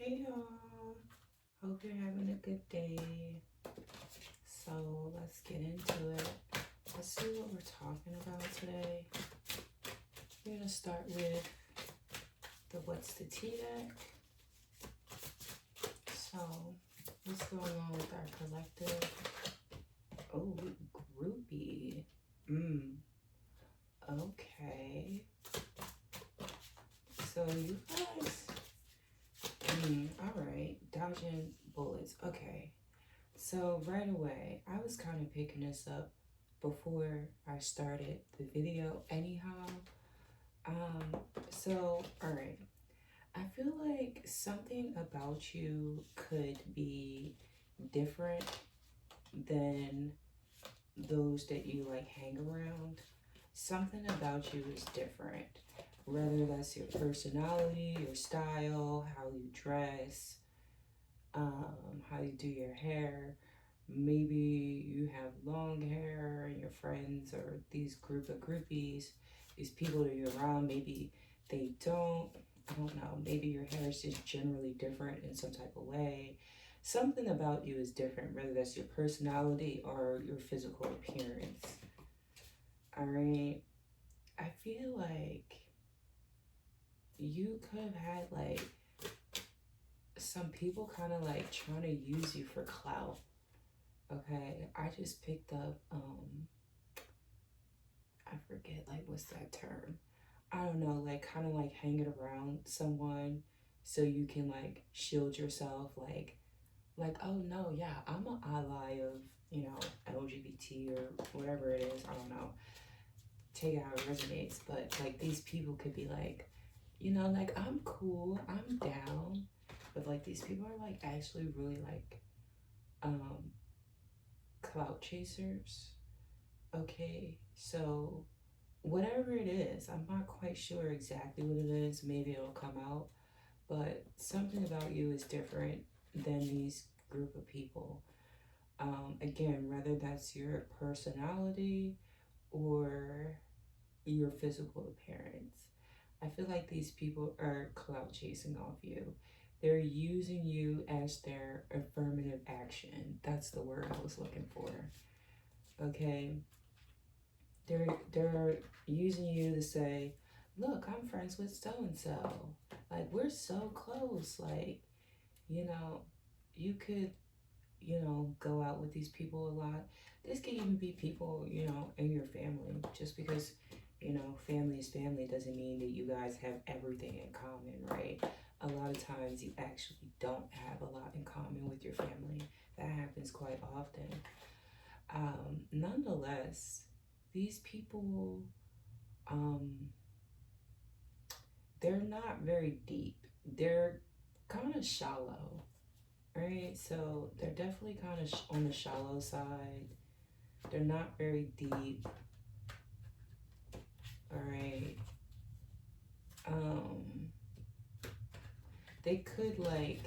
Hey y'all, hope you're having a good day. So let's get into it. Let's see what we're talking about today. We're gonna start with the What's the Tea deck. So what's going on with our collective? Oh, groupie. Okay. So you guys, all right, dodging bullets. Okay. So right away, I was kind of picking this up before I started the video anyhow. All right. I feel like something about you could be different than those that you like hang around. Something about you is different. Whether that's your personality, your style, how you dress, how you do your hair. Maybe you have long hair and your friends or these group of groupies, these people that you're around, maybe they don't. I don't know. Maybe your hair is just generally different in some type of way. Something about you is different, whether that's your personality or your physical appearance. All right. I feel like you could have had like some people kind of like trying to use you for clout. Okay, I just picked up I forget like what's that term? I don't know, like kind of like hanging around someone so you can like shield yourself like oh no, yeah, I'm an ally of, LGBT or whatever it is, I don't know. Take it how it resonates, but like these people could be like, like I'm cool, I'm down, but like these people are like actually really like clout chasers. Okay, so whatever it is, I'm not quite sure exactly what it is. Maybe it'll come out, but something about you is different than these group of people. Again, whether that's your personality or your physical appearance. I feel like these people are clout chasing off you. They're using you as their affirmative action. That's the word I was looking for. Okay? They're using you to say, look, I'm friends with so and so. Like we're so close. Like, you know, you could, go out with these people a lot. This could even be people, in your family. Just because, family is family doesn't mean that you guys have everything in common, right? A lot of times you actually don't have a lot in common with your family. That happens quite often. Nonetheless, these people, um, they're not very deep. They're kind of shallow, right? So they're definitely kind of on the shallow side. They're not very deep. All right. They could like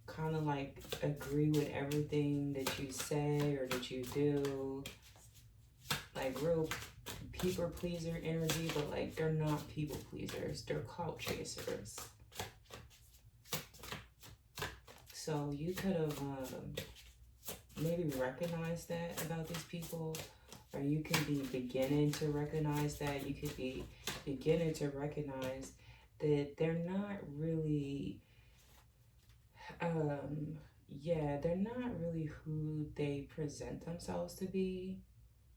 kind of like agree with everything that you say or that you do. Like real people pleaser energy, but like they're not people pleasers. They're clout chasers. So you could have maybe recognized that about these people, or you can be beginning to recognize that. You could be beginning to recognize that they're not really, they're not really who they present themselves to be.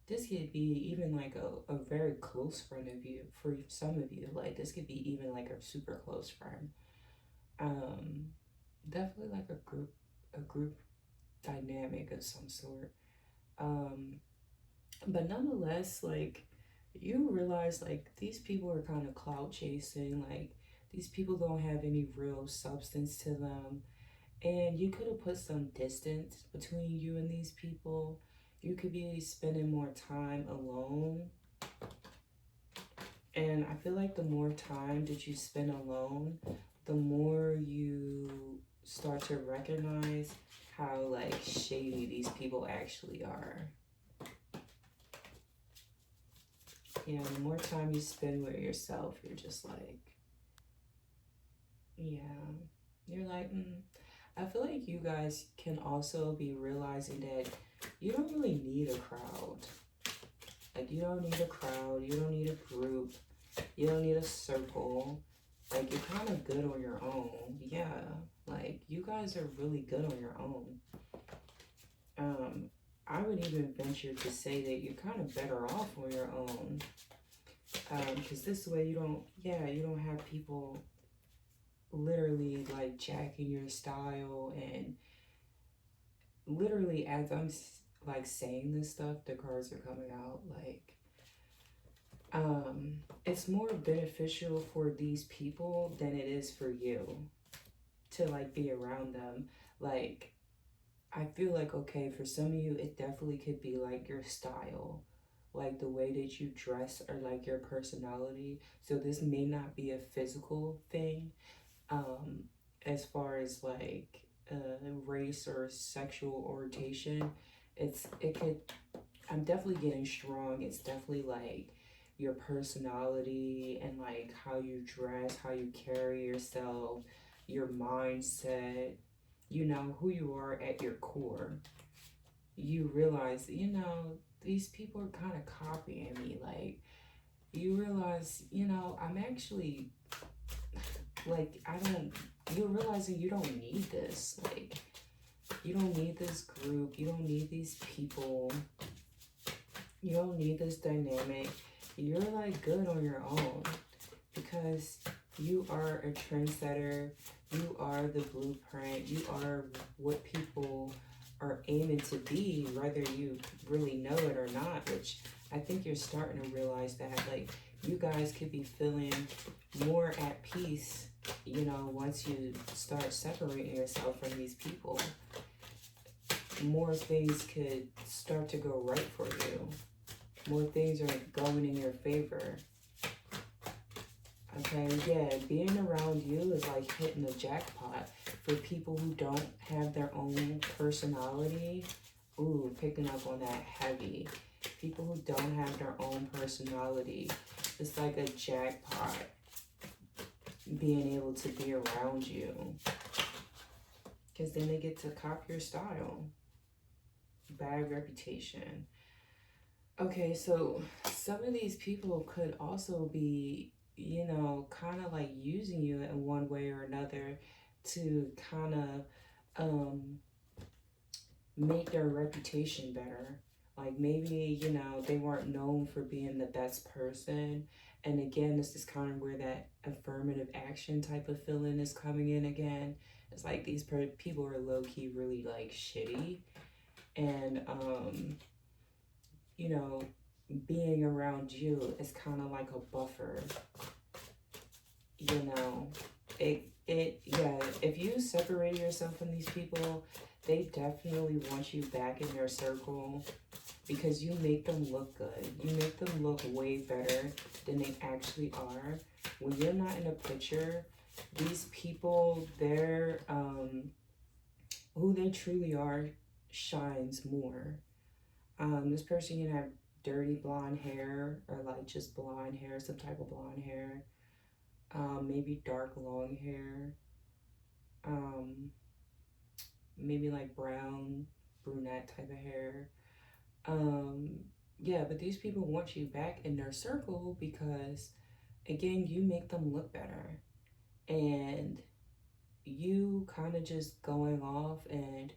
This could be even like a very close friend of you, for some of you. Like this could be even like a super close friend. Definitely like a group dynamic of some sort. But nonetheless, like you realize like these people are kind of clout chasing, like these people don't have any real substance to them. And you could have put some distance between you and these people. You could be spending more time alone. And I feel like the more time that you spend alone, the more you start to recognize how like shady these people actually are. The more time you spend with yourself, you're just like, yeah, you're like, I feel like you guys can also be realizing that you don't really need a crowd. Like, you don't need a crowd, you don't need a group, you don't need a circle. Like, you're kind of good on your own. Yeah, like, you guys are really good on your own. Um, I would even venture to say that you're kind of better off on your own. Because this way you don't have people literally like jacking your style, and literally as I'm like saying this stuff, the cards are coming out like, it's more beneficial for these people than it is for you to like be around them. Like, I feel like, okay, for some of you, it definitely could be like your style, like the way that you dress, or like your personality. So this may not be a physical thing, um, as far as like race or sexual orientation. It could. I'm definitely getting strong. It's definitely like your personality and like how you dress, how you carry yourself, your mindset, who you are at your core. You realize, these people are kind of copying me. Like, you realize, I'm actually, like, you're realizing you don't need this. Like, you don't need this group. You don't need these people. You don't need this dynamic. You're like good on your own because you are a trendsetter. You are the blueprint. You are what people are aiming to be, whether you really know it or not, which I think you're starting to realize that, like, you guys could be feeling more at peace, once you start separating yourself from these people. More things could start to go right for you. More things are going in your favor. Okay, yeah, being around you is like hitting the jackpot. For people who don't have their own personality, ooh, picking up on that heavy. People who don't have their own personality, it's like a jackpot being able to be around you. Because then they get to copy your style. Bad reputation. Okay, so some of these people could also be, kind of like using you in one way or another to kind of make their reputation better. Like, maybe, they weren't known for being the best person. And again, this is kind of where that affirmative action type of feeling is coming in again. It's like these people are low-key really like shitty. And, being around you is kind of like a buffer. Yeah, if you separate yourself from these people, they definitely want you back in their circle because you make them look good. You make them look way better than they actually are. When you're not in a picture, these people, who they truly are shines more. This person can have dirty blonde hair, or like just blonde hair, some type of blonde hair. Maybe dark long hair. Maybe like brown, brunette type of hair. Yeah, but these people want you back in their circle because, again, you make them look better. And you kind of just going off and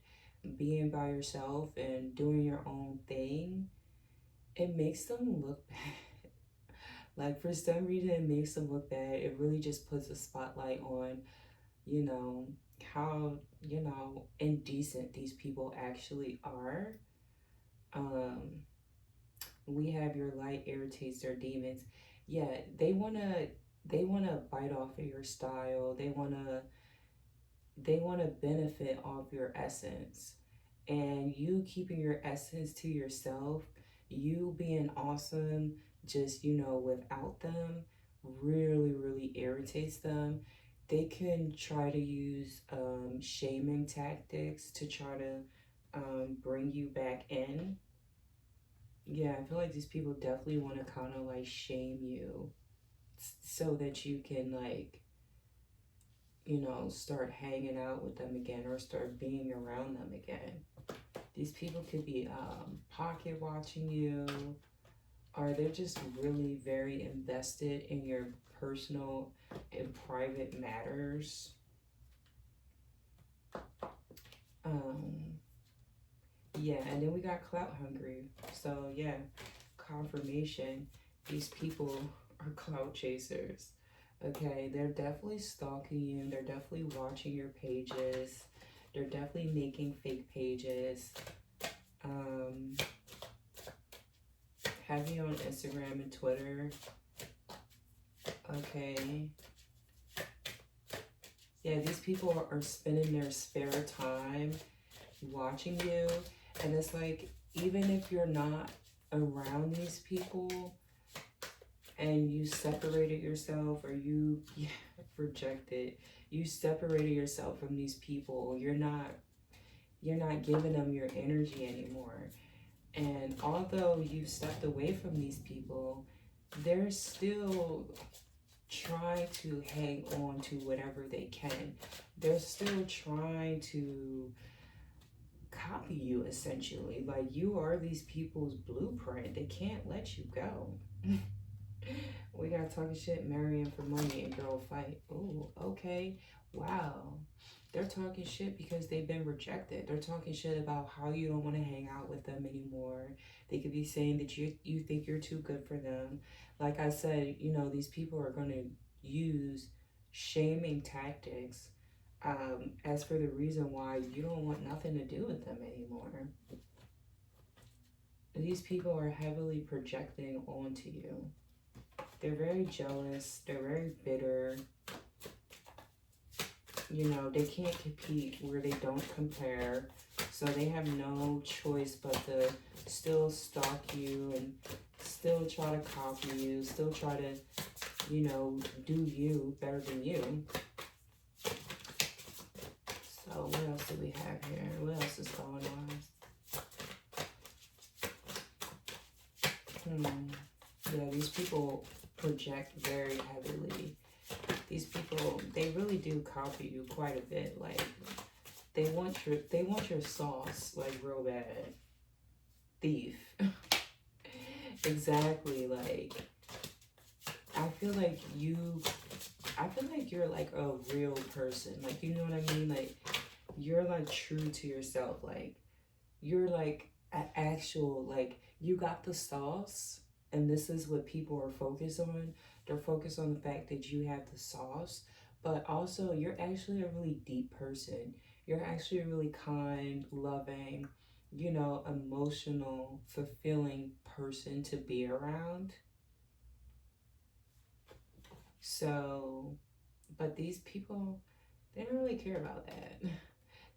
being by yourself and doing your own thing, it makes them look bad. Like, for some reason, it makes them look bad. It really just puts a spotlight on, how, indecent these people actually are. We have your light irritates their demons. Yeah, they wanna bite off of your style. They wanna benefit off your essence. And you keeping your essence to yourself, you being awesome just, without them, really, really irritates them. They can try to use shaming tactics to try to bring you back in. Yeah, I feel like these people definitely want to kind of like shame you so that you can like you know, start hanging out with them again or start being around them again. These people could be pocket watching you, or they're just really very invested in your personal and private matters. Um, yeah, and then we got clout hungry. So yeah, confirmation. These people are clout chasers. Okay, they're definitely stalking you. They're definitely watching your pages. They're definitely making fake pages. Um, have you on Instagram and Twitter. Okay. Yeah, these people are spending their spare time watching you. And it's like, even if you're not around these people and you separated yourself or you rejected, you separated yourself from these people, you're not giving them your energy anymore. And although you've stepped away from these people, they're still trying to hang on to whatever they can. They're still trying to copy you, essentially. Like, you are these people's blueprint. They can't let you go. We got talking shit, marrying for money, and girl fight. Oh, okay. Wow. They're talking shit because they've been rejected. They're talking shit about how you don't want to hang out with them anymore. They could be saying that you think you're too good for them. Like I said, you know, these people are going to use shaming tactics as for the reason why you don't want nothing to do with them anymore. These people are heavily projecting onto you. They're very jealous. They're very bitter. You know, they can't compete where they don't compare. So they have no choice but to still stalk you and still try to copy you, still try to, you know, do you better than you. So what else do we have here? What else is going on? Yeah, these people project very heavily. These people, they really do copy you quite a bit. Like, they want your sauce, like, real bad. Thief. Exactly. Like, I feel like you're like a real person. Like, you know what I mean? Like, you're like true to yourself. Like, you're like an actual, like, you got the sauce. And this is what people are focused on. They're focused on the fact that you have the sauce, but also you're actually a really deep person. You're actually a really kind, loving, you know, emotional, fulfilling person to be around. So, but these people, they don't really care about that.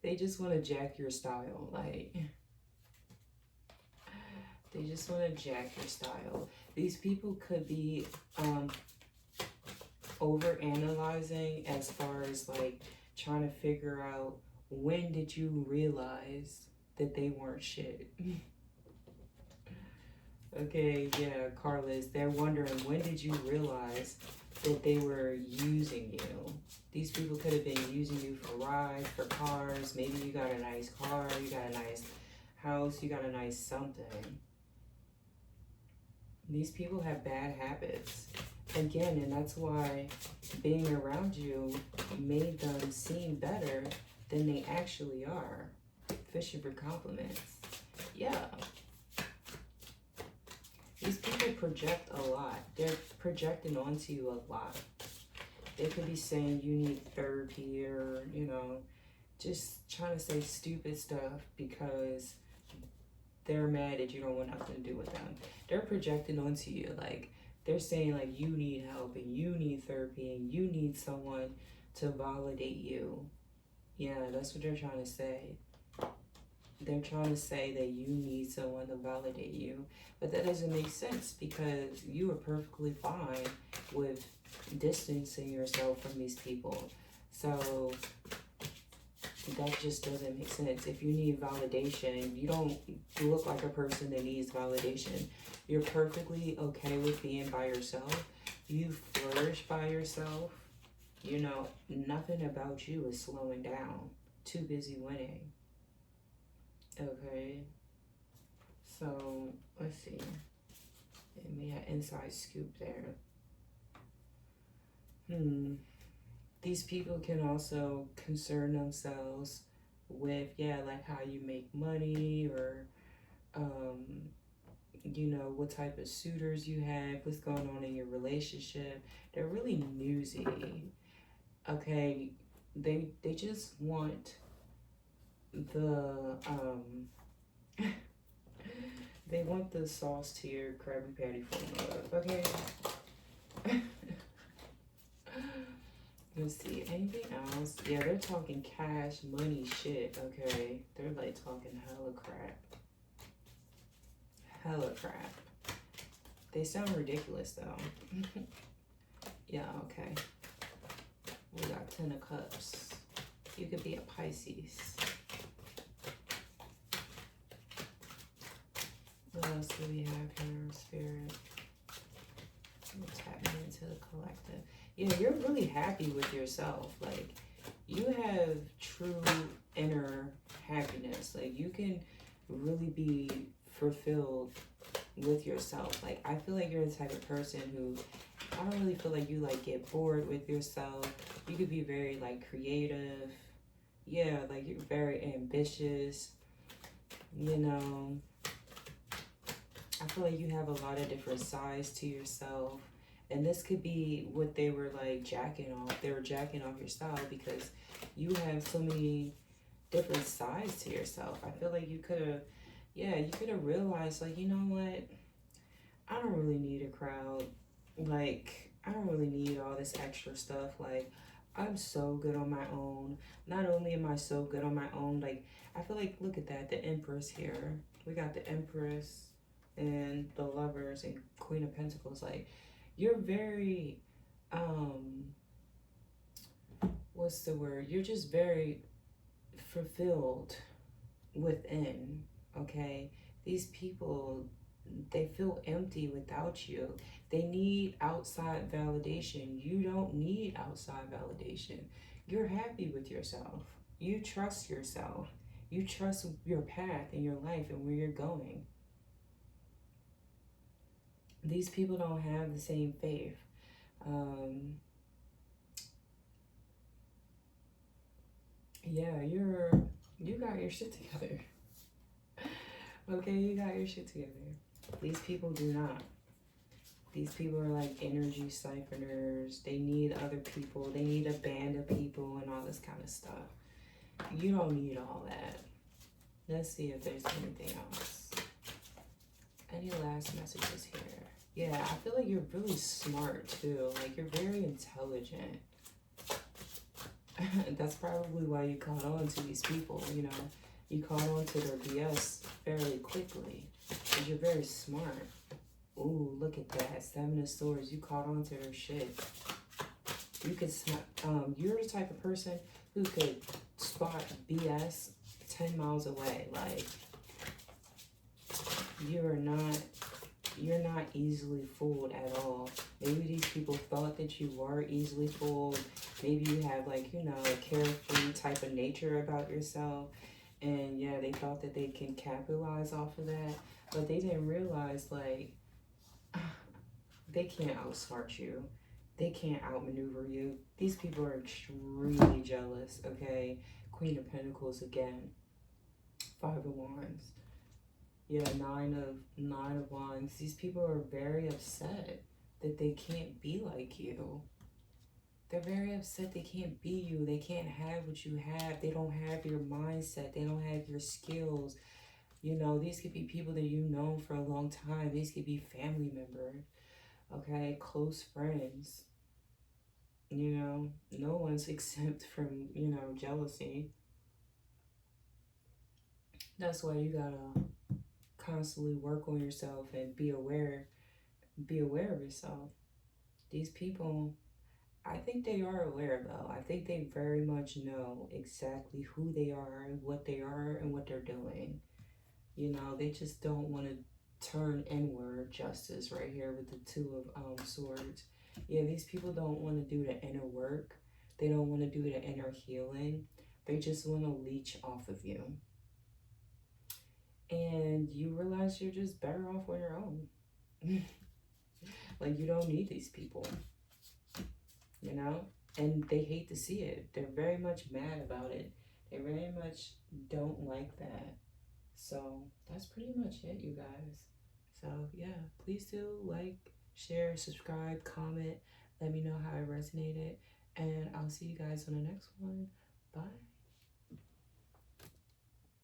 They just want to jack your style. Like, they just want to jack your style. These people could be over analyzing as far as like trying to figure out, when did you realize that they weren't shit? Okay, yeah, Carlos, they're wondering, when did you realize that they were using you? These people could have been using you for rides, for cars. Maybe you got a nice car, you got a nice house, you got a nice something. These people have bad habits. Again, and that's why being around you made them seem better than they actually are. Fishing for compliments. Yeah. These people project a lot. They're projecting onto you a lot. They could be saying you need therapy, or, you know, just trying to say stupid stuff because they're mad that you don't want nothing to do with them. They're projecting onto you. Like, they're saying, like, you need help and you need therapy and you need someone to validate you. Yeah, that's what they're trying to say. They're trying to say that you need someone to validate you. But that doesn't make sense, because you are perfectly fine with distancing yourself from these people. So that just doesn't make sense. If you need validation, you don't look like a person that needs validation. You're perfectly okay with being by yourself. You flourish by yourself. You know, nothing about you is slowing down. Too busy winning. Okay, so let's see. Give me an inside scoop there. These people can also concern themselves with, yeah, like how you make money, or um, you know, what type of suitors you have, what's going on in your relationship. They're really newsy. Okay, they just want the they want the sauce to your Krabby Patty formula. Okay. Let's see, anything else? Yeah, they're talking cash, money, shit. Okay, they're like talking hella crap. Hella crap. They sound ridiculous though. Yeah, okay. We got 10 of cups. You could be a Pisces. What else do we have here, Spirit? We're tapping into the collective. Yeah, you're really happy with yourself. Like, you have true inner happiness. Like, you can really be fulfilled with yourself. Like, I feel like you're the type of person who, I don't really feel like you like get bored with yourself. You could be very like creative. Yeah, like you're very ambitious. You know, I feel like you have a lot of different sides to yourself. And this could be what they were like jacking off. They were jacking off your style because you have so many different sides to yourself. I feel like you could have, yeah, you could have realized, like, you know what? I don't really need a crowd. Like, I don't really need all this extra stuff. Like, I'm so good on my own. Not only am I so good on my own, like, I feel like, look at that, the Empress here. We got the Empress and the Lovers and Queen of Pentacles. Like, you're very, what's the word? You're just very fulfilled within, okay? These people, they feel empty without you. They need outside validation. You don't need outside validation. You're happy with yourself. You trust yourself. You trust your path in your life and where you're going. These people don't have the same faith. Yeah, you got your shit together. Okay, you got your shit together. These people do not. These people are like energy siphoners. They need other people. They need a band of people and all this kind of stuff. You don't need all that. Let's see if there's anything else. Any last messages here? Yeah, I feel like you're really smart too. Like, you're very intelligent. That's probably why you caught on to these people, you know. You caught on to their BS fairly quickly. Because you're very smart. Ooh, look at that. 7 of Swords. You caught on to their shit. You could, you're the type of person who could spot BS 10 miles away. Like, you're not easily fooled at all. Maybe these people thought that you were easily fooled. Maybe you have, like, you know, a carefree type of nature about yourself. And yeah, they thought that they can capitalize off of that. But they didn't realize, like, they can't outsmart you. They can't outmaneuver you. These people are extremely jealous, okay? Queen of Pentacles again. 5 of Wands. Yeah, nine of Wands. These people are very upset that they can't be like you. They're very upset they can't be you. They can't have what you have. They don't have your mindset. They don't have your skills. You know, these could be people that you've known for a long time. These could be family members, okay? Close friends. You know, no one's exempt from, you know, jealousy. That's why you gotta constantly work on yourself and be aware of yourself. These people, I think they are aware though. I think they very much know exactly who they are and what they're doing. You know, they just don't want to turn inward. Justice right here with the 2 of Swords. Yeah, these people don't want to do the inner work. They don't want to do the inner healing. They just want to leech off of you. And you realize you're just better off on your own. Like, you don't need these people, you know? And they hate to see it. They're very much mad about it. They very much don't like that. So that's pretty much it, you guys. So yeah, please do like, share, subscribe, comment. Let me know how it resonated. And I'll see you guys on the next one. Bye.